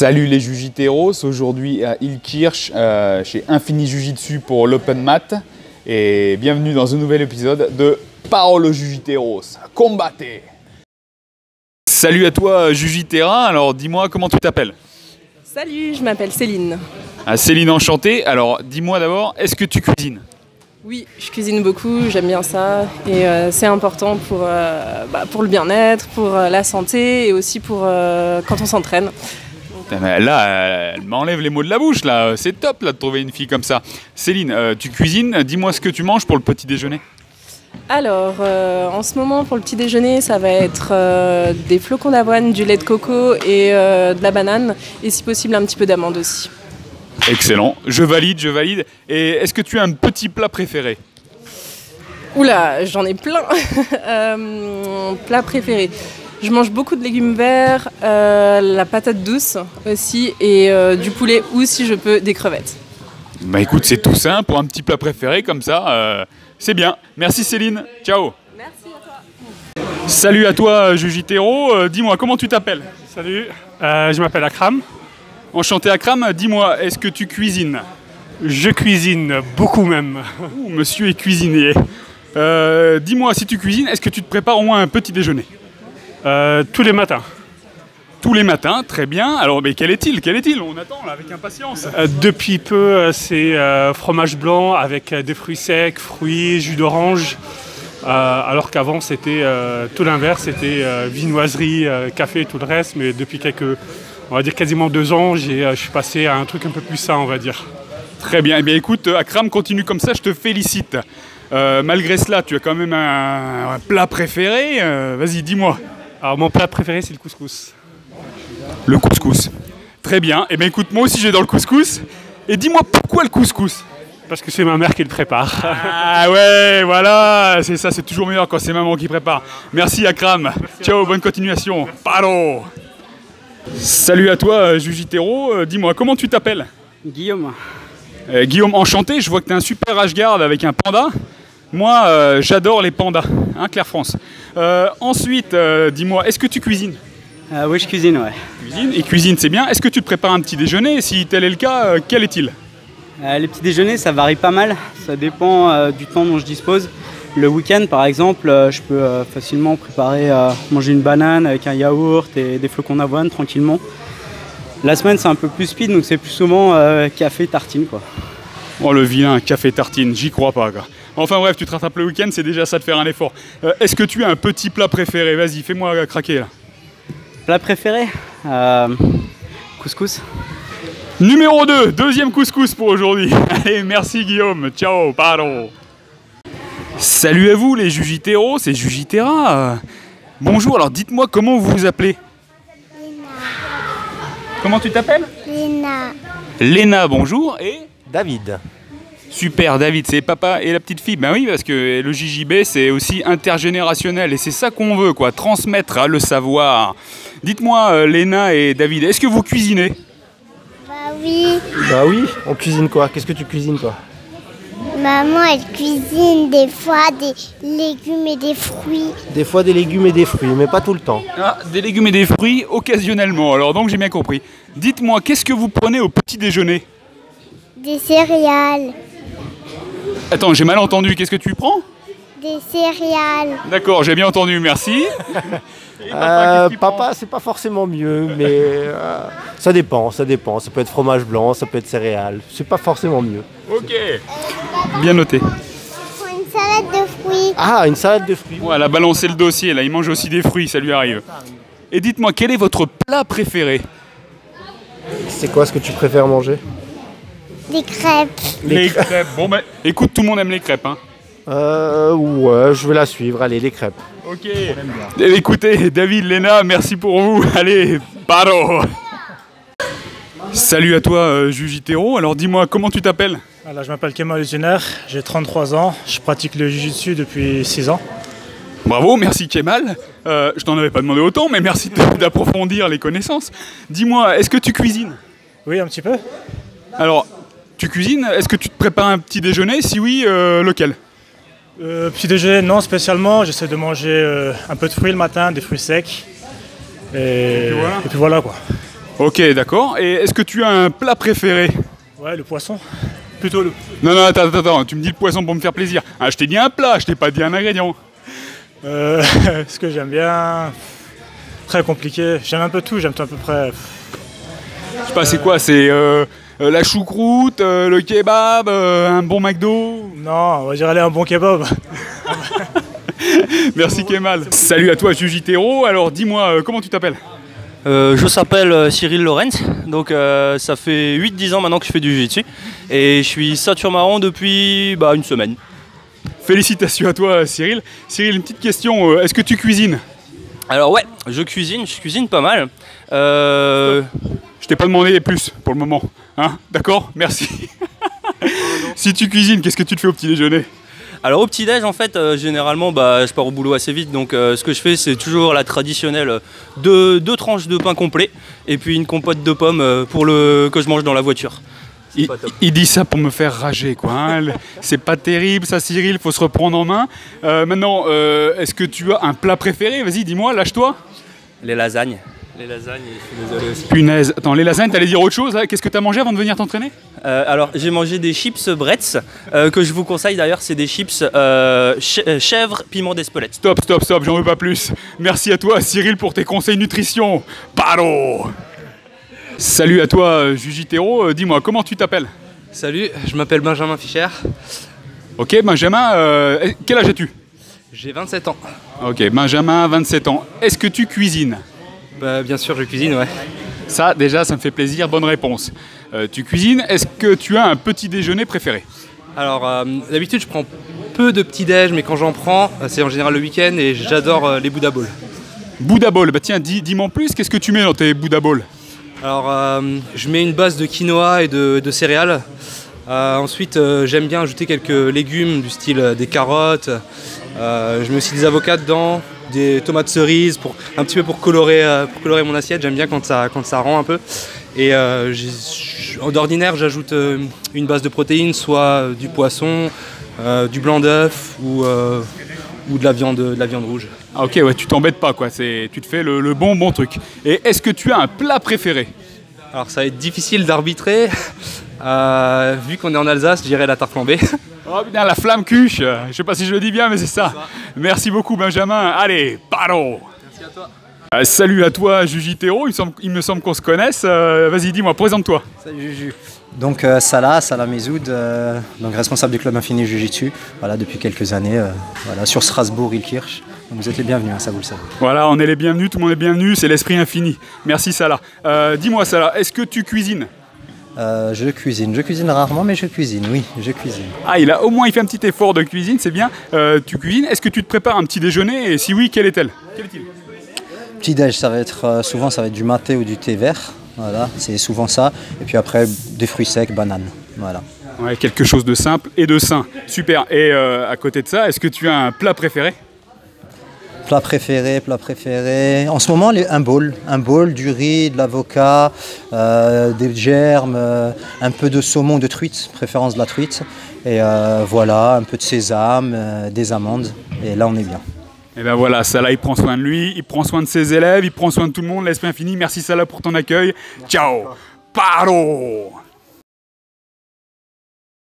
Salut les Jujiteros, aujourd'hui à Illkirch, chez Infini Jujitsu pour l'Open Mat. Et bienvenue dans un nouvel épisode de Parole aux Jujiteros, combattez! Salut à toi Jujitera, alors dis-moi comment tu t'appelles? Salut, je m'appelle Céline. Céline, enchantée. Alors dis-moi d'abord, est-ce que tu cuisines? Oui, je cuisine beaucoup, j'aime bien ça. Et c'est important pour le bien-être, pour la santé et aussi pour quand on s'entraîne. Là, elle m'enlève les mots de la bouche, là. C'est top là, de trouver une fille comme ça. Céline, tu cuisines, dis-moi ce que tu manges pour le petit déjeuner. Alors, en ce moment, pour le petit déjeuner, ça va être des flocons d'avoine, du lait de coco et de la banane. Et si possible, un petit peu d'amande aussi. Excellent, je valide, je valide. Et est-ce que tu as un petit plat préféré? Oula, j'en ai plein. Plat préféré. Je mange beaucoup de légumes verts, la patate douce aussi, et du poulet ou, si je peux, des crevettes. Bah écoute, c'est tout simple pour un petit plat préféré comme ça, c'est bien. Merci Céline, ciao. Merci à toi. Salut à toi Jujitero, dis-moi comment tu t'appelles? Salut, je m'appelle Akram. Enchanté Akram, dis-moi, est-ce que tu cuisines? Je cuisine beaucoup même. Ouh, monsieur est cuisinier. Dis-moi, si tu cuisines, est-ce que tu te prépares au moins un petit déjeuner? Tous les matins. Tous les matins, très bien. Alors, mais quel est-il? Quel est-il? On attend là, avec impatience. Depuis peu, c'est fromage blanc avec des fruits secs, fruits, jus d'orange. Alors qu'avant, c'était tout l'inverse, c'était viennoiserie, café et tout le reste. Mais depuis on va dire quasiment 2 ans, je suis passé à un truc un peu plus sain, on va dire. Très bien. Eh bien, écoute, Akram, continue comme ça, je te félicite. Malgré cela, tu as quand même un plat préféré. Vas-y, dis-moi. Alors, mon plat préféré, c'est le couscous. Le couscous. Très bien. Eh bien, écoute, moi aussi, j'ai dans le couscous. Et dis-moi, pourquoi le couscous? Parce que c'est ma mère qui le prépare. Ah ouais, voilà. C'est ça, c'est toujours meilleur quand c'est maman qui prépare. Merci, Akram. Merci. Ciao, bonne continuation. Paro. Salut à toi, Jujitero. Dis-moi, comment tu t'appelles? Guillaume. Guillaume, enchanté. Je vois que tu as un super Ashguard avec un panda. Moi, j'adore les pandas, hein, Claire France. Ensuite, dis-moi, est-ce que tu cuisines? Oui, je cuisine, ouais. Cuisine, c'est bien. Est-ce que tu te prépares un petit déjeuner? Si tel est le cas, quel est-il? Les petits déjeuners, ça varie pas mal. Ça dépend du temps dont je dispose. Le week-end, par exemple, je peux facilement préparer, manger une banane avec un yaourt et des flocons d'avoine tranquillement. La semaine, c'est un peu plus speed, donc c'est plus souvent café, tartine, quoi. Oh, le vilain, café, tartine, j'y crois pas, quoi. Enfin bref, tu te rattrapes le week-end, c'est déjà ça de faire un effort. Est-ce que tu as un petit plat préféré? Vas-y, fais-moi craquer, là. Plat préféré? Couscous. Numéro 2, deuxième couscous pour aujourd'hui. Allez, merci Guillaume, ciao, pardon. Salut à vous les Jujiteros, c'est Jujitera. Bonjour, alors dites-moi comment vous vous appelez? Léna. Comment tu t'appelles? Léna. Léna, bonjour, et? David. Super, David, c'est papa et la petite fille. Ben oui, parce que le JJB, c'est aussi intergénérationnel et c'est ça qu'on veut, quoi, transmettre le savoir. Dites-moi, Léna et David, est-ce que vous cuisinez? Bah oui. Bah oui, on cuisine quoi? Qu'est-ce que tu cuisines toi? Maman, elle cuisine des fois des légumes et des fruits. Des fois des légumes et des fruits, mais pas tout le temps. Ah, des légumes et des fruits, occasionnellement. Alors donc j'ai bien compris. Dites-moi, qu'est-ce que vous prenez au petit déjeuner? Des céréales. Attends, j'ai mal entendu, qu'est-ce que tu prends? Des céréales. D'accord, j'ai bien entendu, merci. Papa, c'est pas forcément mieux, mais ça dépend, ça dépend. Ça peut être fromage blanc, ça peut être céréales. C'est pas forcément mieux. Ok, bien noté. Pour une salade de fruits. Ah, une salade de fruits. Voilà, balancer le dossier, là, il mange aussi des fruits, ça lui arrive. Et dites-moi, quel est votre plat préféré? C'est quoi ce que tu préfères manger? Des crêpes. Les crêpes. Bon ben, écoute, tout le monde aime les crêpes, hein. Ouais, je vais la suivre. Allez, les crêpes. Ok. Écoutez, David, Léna, merci pour vous. Allez, paro. Salut à toi, Jujitero. Alors dis-moi, comment tu t'appelles? Alors, je m'appelle Kemal Uzuner, j'ai 33 ans, je pratique le Jiu-Jitsu depuis 6 ans. Bravo, merci Kemal. Je t'en avais pas demandé autant, mais merci d'approfondir les connaissances. Dis-moi, est-ce que tu cuisines? Oui, un petit peu. Alors, tu cuisines? Est-ce que tu te prépares un petit déjeuner? Si oui, lequel? Petit déjeuner, non spécialement. J'essaie de manger un peu de fruits le matin, des fruits secs. Et puis voilà quoi. Ok, d'accord. Et est-ce que tu as un plat préféré? Ouais, le poisson. Plutôt le... Non, non, attends, tu me dis le poisson pour me faire plaisir. Ah, je t'ai dit un plat, je t'ai pas dit un ingrédient. Ce que j'aime bien... Très compliqué. J'aime un peu tout, j'aime tout à peu près. Je sais pas, c'est quoi? C'est la choucroute, le kebab, un bon McDo? Non, on va dire aller un bon kebab. Merci Kemal. Salut à toi Jujitero. Alors dis-moi, comment tu t'appelles? Je s'appelle Cyril Lorenz, donc ça fait 8-10 ans maintenant que je fais du jiu-jitsu et je suis ceinture marron depuis une semaine. Félicitations à toi Cyril. Cyril, une petite question, est-ce que tu cuisines? Alors ouais, je cuisine pas mal. Je t'ai pas demandé plus pour le moment, hein? D'accord? Merci. Si tu cuisines, qu'est-ce que tu te fais au petit déjeuner? Alors au petit-déj en fait, généralement je pars au boulot assez vite, donc ce que je fais c'est toujours la traditionnelle deux tranches de pain complet et puis une compote de pommes que je mange dans la voiture. Il dit ça pour me faire rager quoi, hein. C'est pas terrible ça Cyril, faut se reprendre en main. Maintenant, est-ce que tu as un plat préféré? Vas-y dis-moi, lâche-toi. Les lasagnes. Les lasagnes, je suis désolé aussi. Punaise, attends, les lasagnes, t'allais dire autre chose là? Qu'est-ce que t'as mangé avant de venir t'entraîner? Alors j'ai mangé des chips Bretz, que je vous conseille d'ailleurs, c'est des chips chèvre piment d'Espelette. Stop, j'en veux pas plus. Merci à toi Cyril pour tes conseils nutrition. Paro. Salut à toi Jujitero, dis-moi, comment tu t'appelles? Salut, je m'appelle Benjamin Fischer. Ok Benjamin, quel âge as-tu? J'ai 27 ans. Ok Benjamin, 27 ans. Est-ce que tu cuisines? Bien sûr, je cuisine, ouais. Ça déjà, ça me fait plaisir, bonne réponse. Tu cuisines, est-ce que tu as un petit déjeuner préféré? Alors, d'habitude, je prends peu de petits-déj, mais quand j'en prends, c'est en général le week-end et j'adore les Buddha Bowls. Buddha Bowl, bah tiens, dis-moi en plus, qu'est-ce que tu mets dans tes Buddha Bowls? Alors, je mets une base de quinoa et de céréales. Ensuite, j'aime bien ajouter quelques légumes du style des carottes. Je mets aussi des avocats dedans, des tomates cerises, un petit peu pour colorer mon assiette. J'aime bien quand ça rend un peu. Et d'ordinaire, j'ajoute une base de protéines, soit du poisson, du blanc d'œuf ou de la viande rouge. Ah ok, ouais, tu t'embêtes pas quoi, tu te fais le bon truc. Et est-ce que tu as un plat préféré? Alors ça va être difficile d'arbitrer. Vu qu'on est en Alsace, je dirais la tarte flambée. Oh putain, la flamme cuche. Je sais pas si je le dis bien, mais c'est ça. Merci beaucoup Benjamin. Allez, paro. Merci à toi. Salut à toi Jujitero, il me semble qu'on se connaisse. Vas-y, dis-moi, présente-toi. Salut Juju. Donc Salah Mezoud, donc responsable du club Infini Jiu-Jitsu, voilà, depuis quelques années, voilà, sur Strasbourg-Ilkirch. Donc vous êtes les bienvenus, hein, ça vous le savez. Voilà, on est les bienvenus, tout le monde est bienvenu, c'est l'esprit infini. Merci Salah. Dis-moi Salah, est-ce que tu cuisines? Je cuisine rarement, mais je cuisine, oui, je cuisine. Ah, il fait un petit effort de cuisine, c'est bien. Tu cuisines, est-ce que tu te prépares un petit déjeuner? Et si oui, quel est-il? Petit déj, ça va être souvent du maté ou du thé vert, voilà, c'est souvent ça. Et puis après, des fruits secs, bananes, voilà. Ouais, quelque chose de simple et de sain. Super. Et à côté de ça, est-ce que tu as un plat préféré? Plat préféré. En ce moment, un bowl, du riz, de l'avocat, des germes, un peu de saumon, de truite, préférence de la truite. Et voilà, un peu de sésame, des amandes. Et là, on est bien. Et ben voilà, Salah, il prend soin de lui, il prend soin de ses élèves, il prend soin de tout le monde. L'esprit infini, merci Salah pour ton accueil. Ciao. Paro.